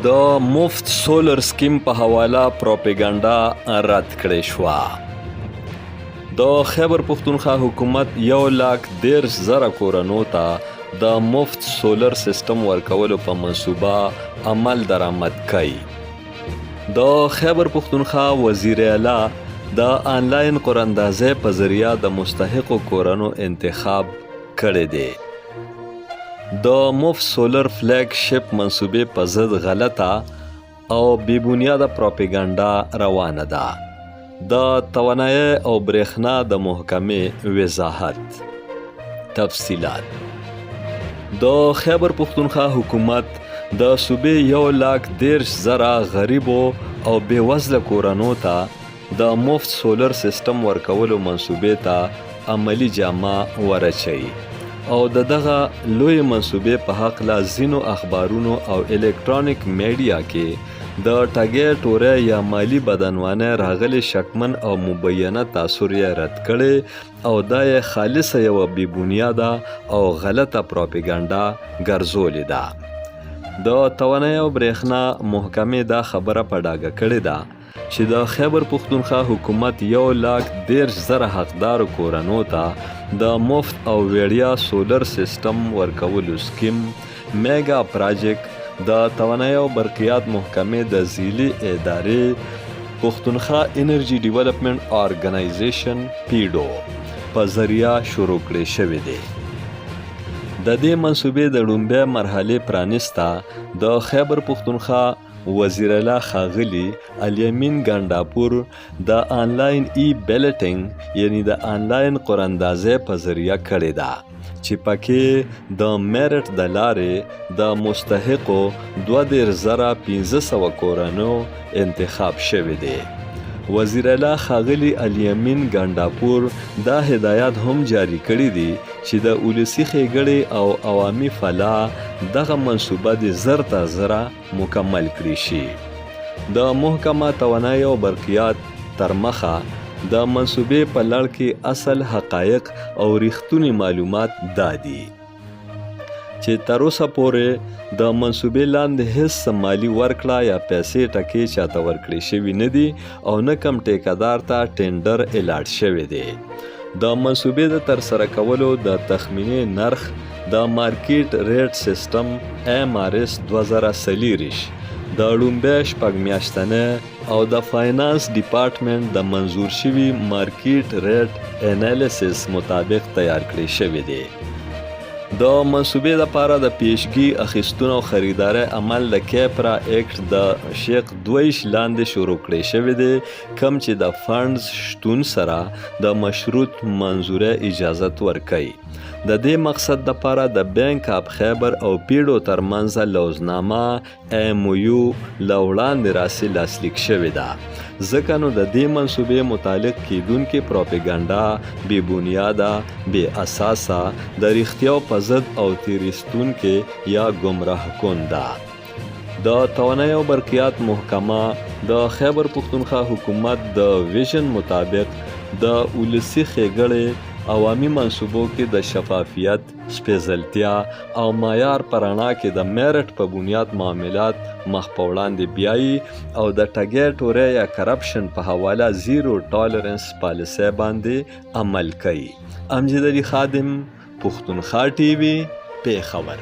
د مفت سولر سکیم په حواله پروپاګاندا رد کړې شوه. د خیبر پښتونخوا حکومت 1,13,000 کورنو ته د مفت سولر سیستم ورکولو په منصوبه عمل درآمد کړي. د خیبر پښتونخوا وزیر اعلی د آنلاین قراندازۍ په ذریعه د مستحقو کورنو انتخاب کړی دی. د مفت سولر فلیگ شپ منصوبې په ضد غلطه او بې بنیاده پروپاګاندا روانه ده. د توانایي او برېښنا د محکمې وضاحت. تفصیلات: د خیبر پښتونخوا حکومت د صوبې 1,13,000 غریبو او بېوزله کورنو ته د مفت سولر سیستم ورکولو منصوبې ته عملی جامه ورچوي او دغه لوی منصوبې په هکله ځینو اخبارونو او الکترونیک میډیا کې د ټګۍ ټورۍ یا مالی بدنوانۍ راغلي شکمن او مبینه تاثر یې رد کړی او دا یې خالصه یوه بې بنیاده او غلطه پروپاګاندا ګرځولې ده. د توانایي او برېښنا محکمې دا خبره په ډاګه کړې ده چې د خیبر پښتونخوا حکومت 1,13,000 حقدارو کورنو ته د مفت او وړیا سولر سیستم ورکولو سکیم میگا پراجیکټ د توانایي او برقیات محکمې د ذیلي ادارې پښتونخوا انرژي ډیولپمنټ ارګنایزیشن پیډو په ذریعه شروع کړی شوی دی. د دې منصوبې د لومړۍ مرحلې پرانیسته د خیبر پښتونخوا وزیر اعلی ښاغلي الیمین ګنډاپور د آنلاین ای بیلټینګ یعنی د آنلاین قراندازۍ په ذریعه کړې ده چې پکې د میرټ د لارې د مستحقو 22,500 کورنو انتخاب شوی دی. وزیر اعلی ښاغلي الیمین ګنډاپور دا هدایات هم جاری کړي دي چې د ولسي ښېګړې او عوامي فلاح دغه منصوبه د زر تر زره مکمل کړي شي. د محکمه توانایي او برقیات تر مخه د منصوبې په لړ کې اصل حقایق او ریښتونی معلومات دا دي چې تر اوسه پورې د منصوبې لاندې هیڅ مالی ورکړه یا پیسې ټکې چاته ورکړې شوي نه دي او نه کم ټیکهدار ته ټینډر الاټ شوی دی. د منصوبې د ترسره کولو د تخمیني نرخ د مارکیټ ریټ سیستم MRS 2024 د لومړۍ شپږ میاشتنۍ او د فاینانس ډپارټمنټ د منظور شوي مارکیټ ریټ انالیسس مطابق تیار کړی شوی دی. د منصوبې لپاره د پیشګي اخیستنو او خریدارۍ عمل د کیپرا ایکټ د شیخ 22 لاندې شروع کړی شوی دی کوم چې د فنډز شتون سره د مشروط منظورۍ اجازت ورکوي. د دې مقصد لپاره د بینک اپ خیبر او پیډو ترمنځ لوزنامه MOU له وړاندې راسي لاسلیک شوې ده. ځکه نو د دې منصوبې متعلق کیدونکې پروپاګاندا بې بنیاده، بې اساسه، د رښتیاو په ضد او تیریستونکې یا ګمراه کن ده. د توانایي او برقیات محکمه د خیبر پښتونخوا حکومت د ویژن مطابق د ولسي ښېګړې عوامي منصوبو کې د شفافیت، سپېڅلتیا او معیار په رڼا کې د میرټ په بنیاد معاملات مخ په وړاندې بیایي او د ټګۍ ټورۍ یا کرپشن په حواله زیرو ټالرنس پالیسۍ باندې عمل کوي. امجد علي خادم، پښتونخوا TV، پیښور.